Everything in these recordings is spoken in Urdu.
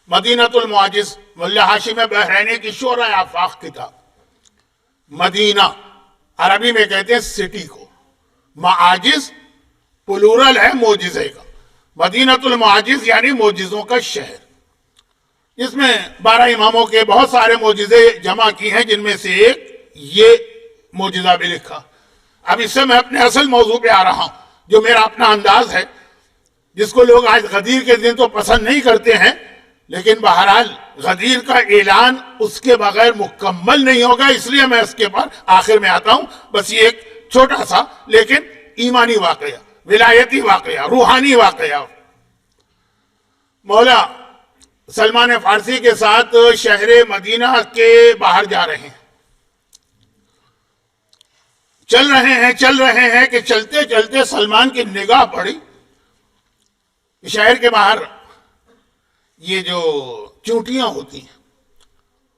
مدینۃ المعاجز ملا ہاشم بحرینی کی شعراء آفاق کتاب. مدینہ عربی میں کہتے ہیں سٹی کو، معاجز پلورل ہے معجزے کا. مدینۃ المعاجز یعنی معجزوں کا شہر. اس میں 12 اماموں کے بہت سارے معجزے جمع کی ہیں، جن میں سے ایک یہ معجزہ بھی لکھا. اب اس سے میں اپنے اصل موضوع پہ آ رہا ہوں، جو میرا اپنا انداز ہے، جس کو لوگ آج غدیر کے دن تو پسند نہیں کرتے ہیں، لیکن بہرحال غدیر کا اعلان اس کے بغیر مکمل نہیں ہوگا، اس لیے میں اس کے بعد آخر میں آتا ہوں. بس یہ ایک چھوٹا سا لیکن ایمانی واقعہ، ولایتی واقعہ، روحانی واقعہ. مولا سلمان فارسی کے ساتھ شہر مدینہ کے باہر جا رہے ہیں. چل رہے ہیں کہ چلتے چلتے سلمان کی نگاہ پڑی شہر کے باہر یہ جو چونٹیاں ہوتی ہیں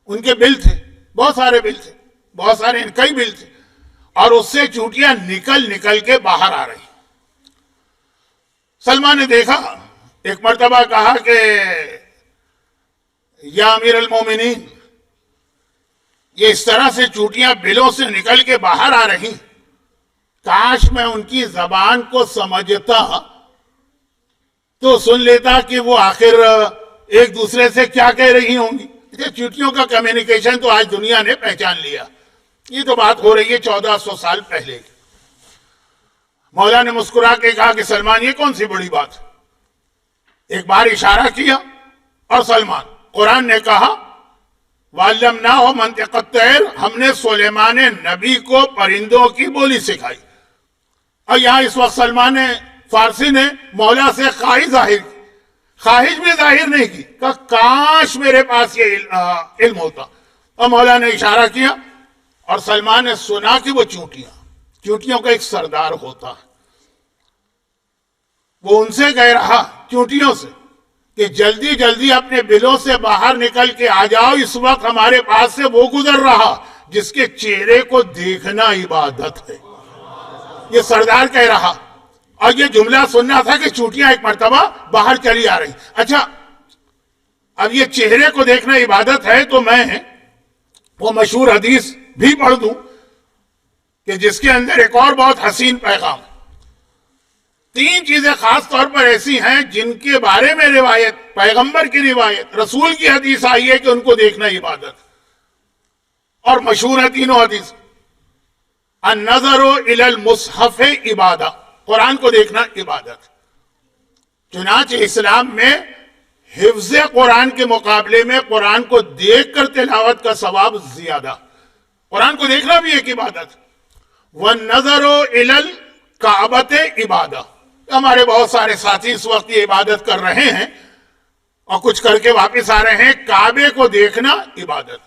ان کے بل تھے، بہت سارے بل تھے، بہت سارے کئی بل تھے، اور اس سے چونٹیاں نکل کے باہر آ رہی. سلمان نے دیکھا، ایک مرتبہ کہا کہ یا امیر المومنین، یہ اس طرح سے چونٹیاں بلوں سے نکل کے باہر آ رہی، کاش میں ان کی زبان کو سمجھتا تو سن لیتا کہ وہ آخر ایک دوسرے سے کیا کہہ رہی ہوں گی. چونٹیوں کا کمیونیکیشن تو آج دنیا نے پہچان لیا. یہ تو بات ہو رہی ہے 1400 سال پہلے کی. مولا نے مسکرا کے کہا کہ سلمان یہ کون سی بڑی بات. ایک بار اشارہ کیا اور سلمان، قرآن نے کہا وَعَلَّمْنَاهُ مَنْطِقَ الطَّيْرِ، ہم نے سلیمان نبی کو پرندوں کی بولی سکھائی. اور یہاں اس وقت سلمان فارسی نے مولا سے خواہش بھی ظاہر نہیں کی کہ کاش میرے پاس یہ علم ہوتا. اور مولا نے اشارہ کیا اور سلمان نے سنا کہ وہ چونٹیوں کا ایک سردار ہوتا ہے. وہ ان سے کہہ رہا، چونٹیوں سے، کہ جلدی جلدی اپنے بلوں سے باہر نکل کے آ جاؤ، اس وقت ہمارے پاس سے وہ گزر رہا جس کے چہرے کو دیکھنا عبادت ہے. یہ سردار کہہ رہا، اور یہ جملہ سننا تھا کہ چونٹیاں ایک مرتبہ باہر چلی آ رہی. اچھا، اب یہ چہرے کو دیکھنا عبادت ہے تو میں وہ مشہور حدیث بھی پڑھ دوں کہ جس کے اندر ایک اور بہت حسین پیغام. 3 چیزیں خاص طور پر ایسی ہیں جن کے بارے میں روایت، پیغمبر کی روایت، رسول کی حدیث آئی ہے کہ ان کو دیکھنا عبادت، اور مشہور ہے تینوں حدیث. النظر الی المصحف عبادہ، قرآن کو دیکھنا عبادت. چنانچہ اسلام میں حفظ قرآن کے مقابلے میں قرآن کو دیکھ کر تلاوت کا ثواب زیادہ. قرآن کو دیکھنا بھی ایک عبادت. والنظر الی الکعبۃ عبادہ. ہمارے بہت سارے ساتھی اس وقت یہ عبادت کر رہے ہیں اور کچھ کر کے واپس آ رہے ہیں. کعبے کو دیکھنا عبادت.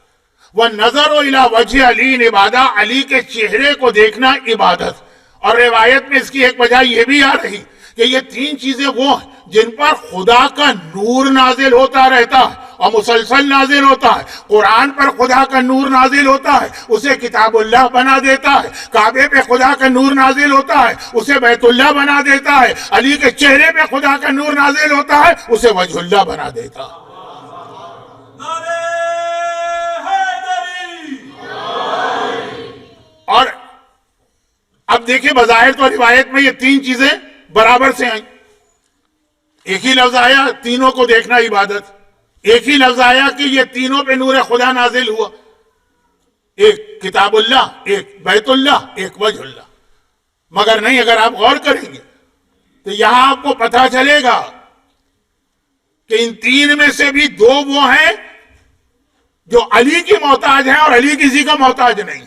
والنظر الی وجہ علی عبادہ، علی کے چہرے کو دیکھنا عبادت. اور روایت میں اس کی ایک وجہ یہ بھی آ رہی کہ یہ 3 چیزیں وہ ہیں جن پر خدا کا نور نازل ہوتا رہتا ہے اور مسلسل نازل ہوتا ہے. قرآن پر خدا کا نور نازل ہوتا ہے، اسے کتاب اللہ بنا دیتا ہے. کعبے پہ خدا کا نور نازل ہوتا ہے، اسے بیت اللہ بنا دیتا ہے. علی کے چہرے پہ خدا کا نور نازل ہوتا ہے، اسے وجہ اللہ بنا دیتا ہے. اور اب دیکھیں، بظاہر تو روایت میں یہ 3 چیزیں برابر سے آئیں. ایک ہی لفظ آیا تینوں کو دیکھنا عبادت. ایک ہی لفظ آیا کہ یہ تینوں پہ نور خدا نازل ہوا. ایک کتاب اللہ، ایک بیت اللہ، ایک وجہ اللہ. مگر نہیں، اگر آپ غور کریں گے تو یہاں آپ کو پتہ چلے گا کہ ان 3 میں سے بھی 2 وہ ہیں جو علی کی محتاج ہیں اور علی کسی کا محتاج نہیں.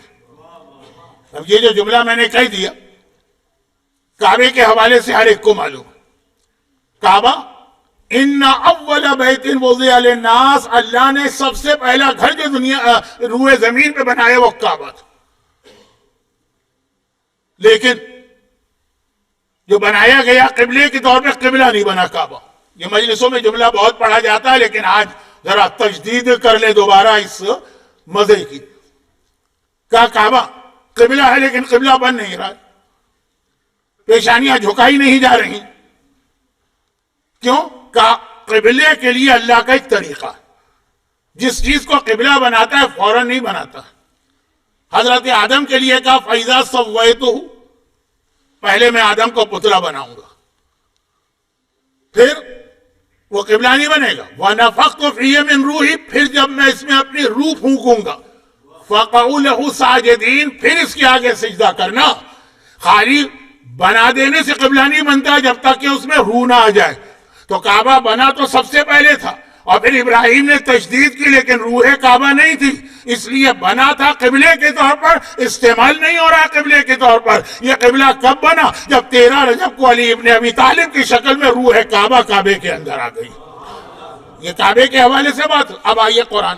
اب یہ جو جملہ میں نے کہہ دیا کعبے کے حوالے سے ہر ایک کو معلوم. کعبہ، ان اول بیت وضع للناس، اللہ نے سب سے پہلا گھر جو دنیا روئے زمین پہ بنایا وہ کعبہ تھا. لیکن جو بنایا گیا قبلے کے طور پہ قبلہ نہیں بنا کعبہ. یہ مجلسوں میں جملہ بہت پڑھا جاتا ہے، لیکن آج ذرا تجدید کر لے دوبارہ اس مزے کی. کعبہ قبلہ ہے لیکن قبلہ بن نہیں رہا، پیشانیاں جھکائی نہیں جا رہی. کیوں؟ قبلے کے لیے اللہ کا ایک طریقہ ہے. جس چیز کو قبلہ بناتا ہے فوراً نہیں بناتا. حضرت آدم کے لیے کہا فَإِذَا سَوَّيْتُهُ، پہلے میں آدم کو پتلا بناؤں گا، پھر وہ قبلہ نہیں بنے گا. وَنَفَخْتُ فِيهِ مِن رُوحِي، پھر جب میں اس میں اپنی روح پھونکوں گا. فَقَعُوا لَهُ سَاجِدِينَ، پھر اس کے آگے سجدہ کرنا. خالی بنا دینے سے قبلہ نہیں بنتا جب تک کہ اس میں روح نہ آ جائے. تو کعبہ بنا تو سب سے پہلے تھا، اور پھر ابراہیم نے تجدید کی، لیکن روح کعبہ نہیں تھی، اس لیے بنا تھا قبلے کے طور پر، استعمال نہیں ہو رہا قبلے کے طور پر. یہ قبلہ کب بنا؟ جب 13 رجب کو علی ابن ابی طالب کی شکل میں روح کعبہ کعبے کے اندر آ گئی. یہ کعبے کے حوالے سے بات. اب آئیے قرآن.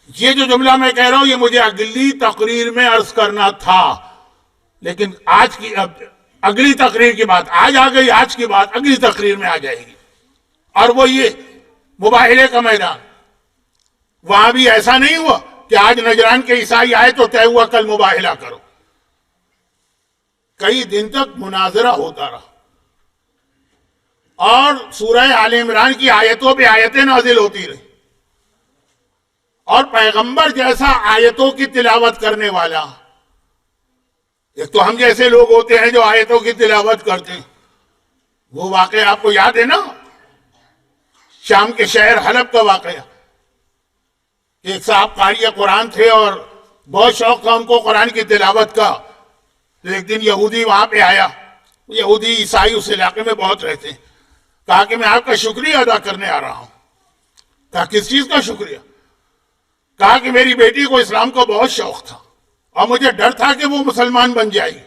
یہ جو جملہ میں کہہ رہا ہوں یہ مجھے اگلی تقریر میں عرض کرنا تھا، لیکن آج کی اگلی تقریر کی بات آج آ گئی، آج کی بات اگلی تقریر میں آ جائے گی. اور وہ یہ مباہلے کا میدان. وہاں بھی ایسا نہیں ہوا کہ آج نجران کے عیسائی آئے تو طے ہوا کل مباہلہ کرو. کئی دن تک مناظرہ ہوتا رہا، اور سورہ آل عمران کی آیتوں پہ آیتیں نازل ہوتی رہی، اور پیغمبر جیسا آیتوں کی تلاوت کرنے والا. ایک تو ہم جیسے لوگ ہوتے ہیں جو آیتوں کی تلاوت کرتے ہیں. وہ واقعہ آپ کو یاد ہے نا، شام کے شہر حلب کا واقعہ. ایک صاحب قاری قرآن تھے اور بہت شوق تھا ان کو قرآن کی تلاوت کا. ایک دن یہودی وہاں پہ آیا. یہودی عیسائی اس علاقے میں بہت رہتے ہیں. کہا کہ میں آپ کا شکریہ ادا کرنے آ رہا ہوں. کہا کس چیز کا شکریہ؟ کہا کہ میری بیٹی کو اسلام کا بہت شوق تھا اور مجھے ڈر تھا کہ وہ مسلمان بن جائے گی،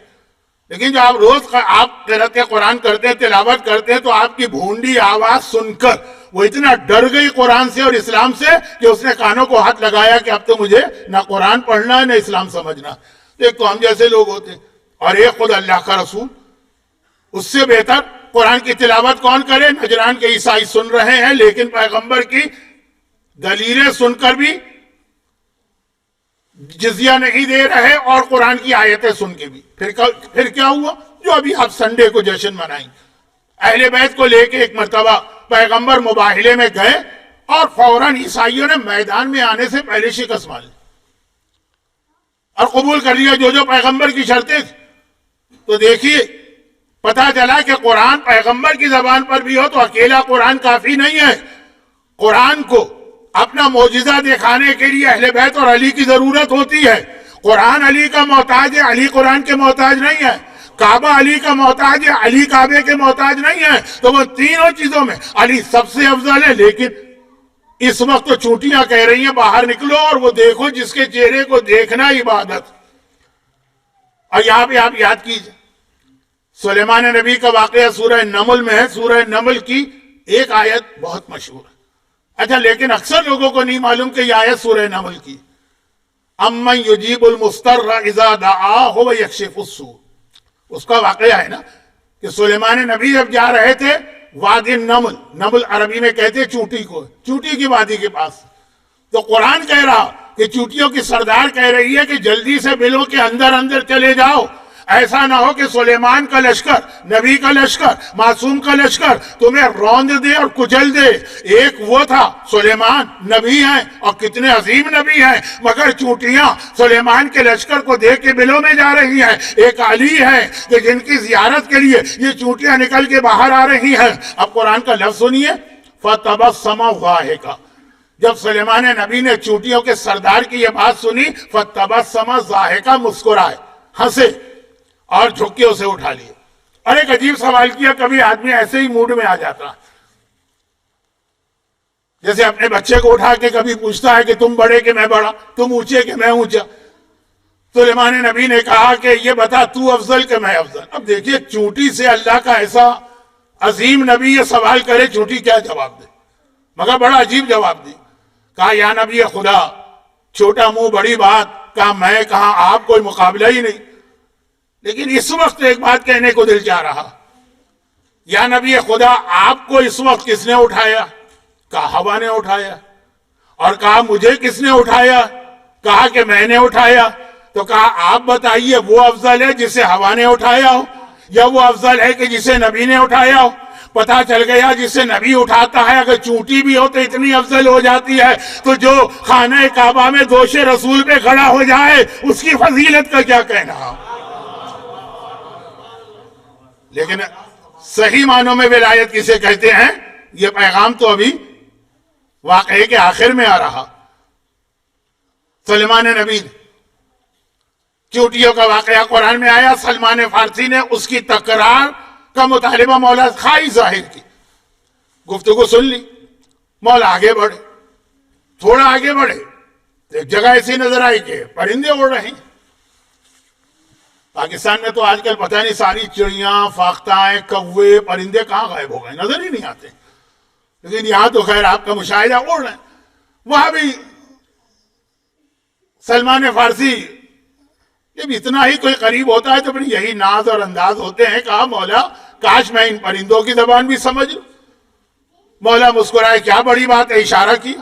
لیکن جب آپ روز آپ قرأت قرآن کرتے ہیں، تلاوت کرتے ہیں، تو آپ کی بھونڈی آواز سن کر وہ اتنا ڈر گئی قرآن سے اور اسلام سے کہ اس نے کانوں کو ہاتھ لگایا کہ اب تو مجھے نہ قرآن پڑھنا ہے نہ اسلام سمجھنا. ایک تو ہم جیسے لوگ ہوتے ہیں، اور ایک خود اللہ کا رسول. اس سے بہتر قرآن کی تلاوت کون کرے؟ نجران کے عیسائی سن رہے ہیں، لیکن پیغمبر کی دلیلیں سن کر بھی جزیہ نہیں دے رہے، اور قرآن کی آیتیں سن کے بھی. پھر کیا ہوا؟ جو ابھی آپ سنڈے کو جشن منائیں. اہل بیت کو لے کے ایک مرتبہ پیغمبر مباہلے میں گئے، اور فوراً عیسائیوں نے میدان میں آنے سے پہلے شکست مان لی اور قبول کر لیا جو پیغمبر کی شرطیں تھیں. تو دیکھیے پتا چلا کہ قرآن پیغمبر کی زبان پر بھی ہو تو اکیلا قرآن کافی نہیں ہے. قرآن کو اپنا معجزہ دکھانے کے لیے اہل بیت اور علی کی ضرورت ہوتی ہے. قرآن علی کا محتاج ہے، علی قرآن کے محتاج نہیں ہے. کعبہ علی کا محتاج ہے، علی کعبے کے محتاج نہیں ہے. تو وہ تینوں چیزوں میں علی سب سے افضل ہے. لیکن اس وقت تو چونٹیاں کہہ رہی ہیں باہر نکلو اور وہ دیکھو جس کے چہرے کو دیکھنا عبادت. اور یہاں پہ آپ یاد کیجئے سلیمان نبی کا واقعہ سورہ نمل میں ہے. سورہ نمل کی ایک آیت بہت مشہور ہے. اچھا لیکن اکثر لوگوں کو نہیں معلوم کہ یہ آیت سورہ نمل کی. امن یجیب المضطر اذا دعاہ ویکشف السوء. اس کا واقعہ ہے نا کہ سلیمان نبی جب جا رہے تھے وادی نمل، نمل عربی میں کہتے چونٹی کو، چونٹی کی وادی کے پاس. تو قرآن کہہ رہا کہ چونٹیوں کی سردار کہہ رہی ہے کہ جلدی سے بلوں کے اندر اندر چلے جاؤ. ایسا نہ ہو کہ سلیمان کا لشکر، نبی کا لشکر، معصوم کا لشکر تمہیں روند دے اور کچل دے. ایک وہ تھا سلیمان نبی ہیں اور کتنے عظیم نبی ہیں، مگر چونٹیاں سلیمان کے لشکر کو دیکھ کے بلوں میں جا رہی ہیں. ایک علی ہے کہ جن کی زیارت کے لیے یہ چونٹیاں نکل کے باہر آ رہی ہیں. اب قرآن کا لفظ سنیے فَتَبَسَّمَ ضَاحِكًا. جب سلیمان نبی نے چونٹیوں کے سردار کی یہ بات سنی فَتَبَسَّمَ ضَاحِكًا، مسکرائے، ہنسے اور جھک کے اسے اٹھا لیے. اور ایک عجیب سوال کیا. کبھی آدمی ایسے ہی موڈ میں آ جاتا جیسے اپنے بچے کو اٹھا کے کبھی پوچھتا ہے کہ تم بڑے کہ میں بڑا، تم اونچے کہ میں اونچا. سلیمان نبی نے کہا کہ یہ بتا تو افضل کہ میں افضل. اب دیکھیے چونٹی سے اللہ کا ایسا عظیم نبی یہ سوال کرے، چونٹی کیا جواب دے، مگر بڑا عجیب جواب دی. کہا یا نبی خدا، چھوٹا منہ بڑی بات. کہا میں کہاں آپ کوئی مقابلہ ہی نہیں. لیکن اس وقت ایک بات کہنے کو دل چاہ رہا. یا نبی خدا آپ کو اس وقت کس نے اٹھایا؟ کہا ہوا نے اٹھایا. اور کہا مجھے کس نے اٹھایا؟ کہا کہ میں نے اٹھایا. تو کہا آپ بتائیے وہ افضل ہے جسے ہوا نے اٹھایا ہو، یا وہ افضل ہے کہ جسے نبی نے اٹھایا ہو؟ پتا چل گیا جسے نبی اٹھاتا ہے اگر چونٹی بھی ہو تو اتنی افضل ہو جاتی ہے، تو جو خانہ کعبہ میں دوش رسول پہ کھڑا ہو جائے اس کی فضیلت کا کیا کہنا۔ لیکن صحیح معنوں میں ولایت کسے کہتے ہیں، یہ پیغام تو ابھی واقعے کے آخر میں آ رہا۔ سلمان نبی چوٹیوں کا واقعہ قرآن میں آیا، سلمان فارسی نے اس کی تکرار کا مطالبہ مولا خواہی ظاہر کی، گفتگو سن لی، مولا آگے بڑھے، تھوڑا آگے بڑھے، ایک جگہ ایسی نظر آئی کہ پرندے اڑ رہے ہیں۔ پاکستان میں تو آج کل پتہ نہیں ساری چڑیاں، فاختائیں، کوے، پرندے کہاں غائب ہو گئے، نظر ہی نہیں آتے، لیکن یہاں تو خیر آپ کا مشاہدہ اڑ رہے ہیں۔ وہاں بھی سلمان فارسی جب اتنا ہی کوئی قریب ہوتا ہے تو پھر یہی ناز اور انداز ہوتے ہیں، کہا مولا کاش میں ان پرندوں کی زبان بھی سمجھ لوں۔ مولا مسکرائے، کیا بڑی بات ہے، اشارہ کیا،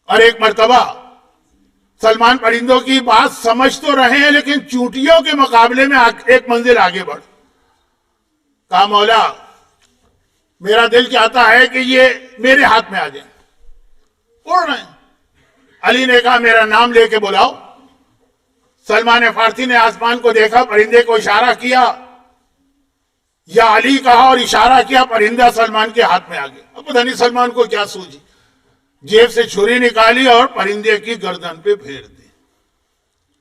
اور ایک مرتبہ سلمان پرندوں کی بات سمجھ تو رہے ہیں لیکن چونٹیوں کے مقابلے میں ایک منزل آگے بڑھ، کہا مولا میرا دل چاہتا ہے کہ یہ میرے ہاتھ میں آ جائیں، اڑ رہے ہیں۔ علی نے کہا میرا نام لے کے بلاؤ۔ سلمان فارسی نے آسمان کو دیکھا، پرندے کو اشارہ کیا، یا علی کہا اور اشارہ کیا، پرندہ سلمان کے ہاتھ میں آ گیا۔ اب پتہ نہیں سلمان کو کیا سوجی، جیب سے چھری نکالی اور پرندے کی گردن پہ پھیر دی،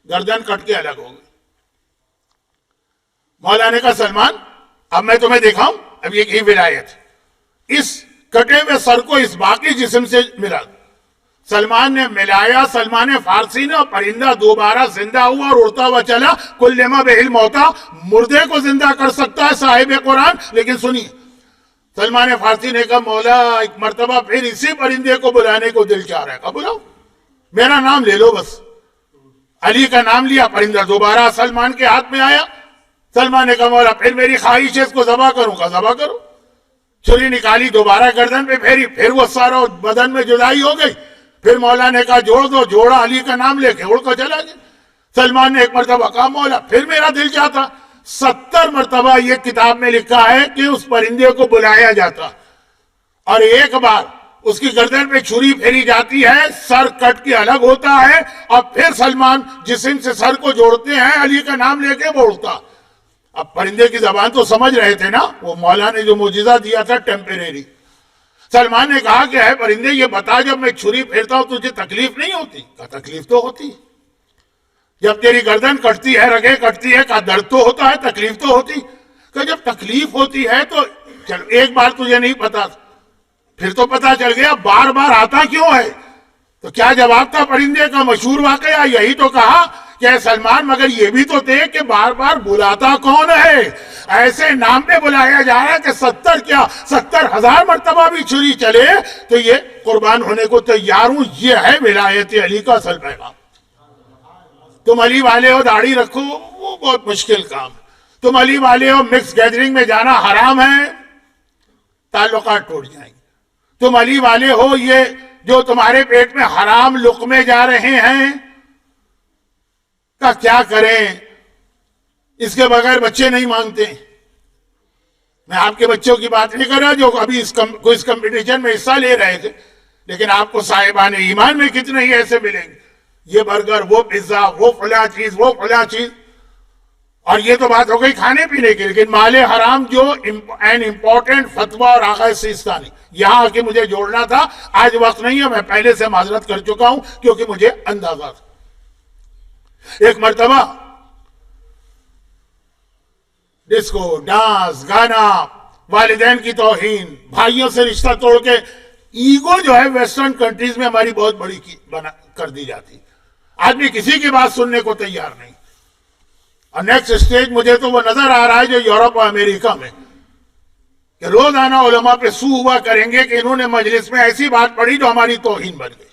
گردن کٹ کے الگ ہو گئی۔ مولا نے کہا سلمان اب میں تمہیں دکھاؤں، اب یہ کی ولایت، اس کٹے ہوئے سر کو اس باقی جسم سے ملا۔ سلمان نے ملایا، سلمان فارسی نے، اور پرندہ دوبارہ زندہ ہوا اور اڑتا ہوا چلا۔ کلما بہل موتا، مردے کو زندہ کر سکتا ہے صاحب قرآن، لیکن سنیے سلمان فارسی نے کہا مولا ایک مرتبہ پھر اسی پرندے کو بلانے کو دل چاہ رہا ہے، کہا بلاؤ، میرا نام لے لو بس۔ علی کا نام لیا، پرندہ دوبارہ سلمان کے ہاتھ میں آیا۔ سلمان نے کہا مولا پھر میری خواہش ہے اس کو ذبح کروں، کہا ذبح کرو۔ چھری نکالی، دوبارہ گردن پہ پھیری، پھر وہ سارا بدن میں جدائی ہو گئی۔ پھر مولا نے کہا جوڑ دو، جوڑا، علی کا نام لے کے اڑ کر چلا گیا۔ سلمان نے ایک مرتبہ کہا مولا پھر میرا دل چاہتا۔ 70 مرتبہ یہ کتاب میں لکھا ہے کہ اس پرندے کو بلایا جاتا اور ایک بار اس کی گردن پہ چھری پھیری جاتی ہے، سر کٹ کے الگ ہوتا ہے، اور پھر سلمان جسم سے سر کو جوڑتے ہیں، علی کا نام لے کے وہ اڑتا۔ اب پرندے کی زبان تو سمجھ رہے تھے نا، وہ مولا نے جو معجزہ دیا تھا ٹیمپریری۔ سلمان نے کہا کہ اے پرندے یہ بتا جب میں چھری پھیرتا ہوں تجھے تکلیف نہیں ہوتی؟ کہا تکلیف تو ہوتی ہے، جب تیری گردن کٹتی ہے، رگیں کٹتی ہے، کہا درد تو ہوتا ہے، تکلیف تو ہوتی۔ کہا جب تکلیف ہوتی ہے تو چل ایک بار تجھے نہیں پتا، پھر تو پتا چل گیا، بار بار آتا کیوں ہے؟ تو کیا جواب تھا پرندے کا مشہور واقعہ؟ یہی تو کہا کہ اے سلمان مگر یہ بھی تو دیکھ کہ بار بار بلاتا کون ہے، ایسے نام پہ بلایا جا رہا ہے کہ 70 کیا 70,000 مرتبہ بھی چھری چلے تو یہ قربان ہونے کو تیار ہوں۔ یہ ہے ولایت علی کا اصل پیغام۔ تم علی والے ہو داڑھی رکھو، وہ بہت مشکل کام۔ تم علی والے ہو مکس گیدرنگ میں جانا حرام ہے، تعلقات ٹوٹ جائیں گے۔ تم علی والے ہو یہ جو تمہارے پیٹ میں حرام لقمے جا رہے ہیں کا کیا کریں، اس کے بغیر بچے نہیں مانگتے۔ میں آپ کے بچوں کی بات نہیں کر رہا جو ابھی اس کمپٹیشن میں حصہ لے رہے تھے، لیکن آپ کو صاحبان ایمان میں کتنے ہی ایسے ملیں گے، یہ برگر، وہ پیزا، وہ فلاں چیز، وہ فلاں چیز۔ اور یہ تو بات ہو گئی کھانے پینے کی، لیکن مال حرام جو این امپورٹنٹ فتویٰ اور آغا سیستانی یہاں آ کے مجھے جوڑنا تھا، آج وقت نہیں ہے، میں پہلے سے معذرت کر چکا ہوں کیونکہ مجھے اندازہ تھا۔ ایک مرتبہ ڈسکو، ڈانس، گانا، والدین کی توہین، بھائیوں سے رشتہ توڑ کے ایگو جو ہے ویسٹرن کنٹریز میں ہماری بہت بڑی کر دی جاتی، آدمی کسی کی بات سننے کو تیار نہیں۔ اور نیکسٹ اسٹیج مجھے تو وہ نظر آ رہا ہے جو یورپ اور امریکہ میں کہ روزانہ علماء پہ سو ہوا کریں گے کہ انہوں نے مجلس میں ایسی بات پڑھی جو ہماری توہین بن گئی۔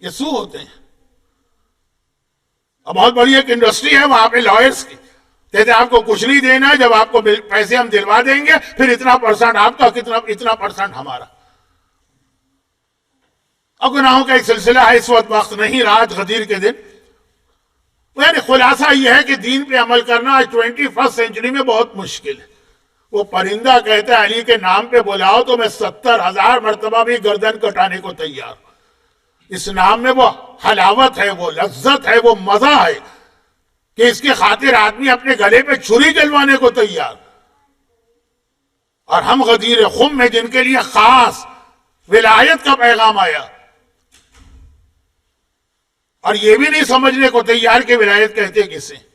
یہ سو ہوتے ہیں۔ اب بہت بڑی ایک انڈسٹری ہے وہاں پہ لائرز کی، کہتے ہیں آپ کو کچھ نہیں دینا ہے، جب آپ کو پیسے ہم دلوا دیں گے پھر اتنا پرسنٹ آپ کا، اتنا پرسنٹ ہمارا۔ اب گناہوں کا ایک سلسلہ ہے، اس وقت نہیں، رات غدیر کے دن۔ یعنی خلاصہ یہ ہے کہ دین پہ عمل کرنا آج 21 سینچری میں بہت مشکل ہے۔ وہ پرندہ کہتا ہے علی کے نام پہ بلاؤ تو میں 70,000 مرتبہ بھی گردن کٹانے کو تیار ہوں۔ اس نام میں وہ حلاوت ہے، وہ لذت ہے، وہ مزہ ہے کہ اس کی خاطر آدمی اپنے گلے پہ چھری چلوانے کو تیار۔ اور ہم غدیر خم میں جن کے لیے خاص ولایت کا پیغام آیا اور یہ بھی نہیں سمجھنے کو تیار کہ ولایت کہتے کسے۔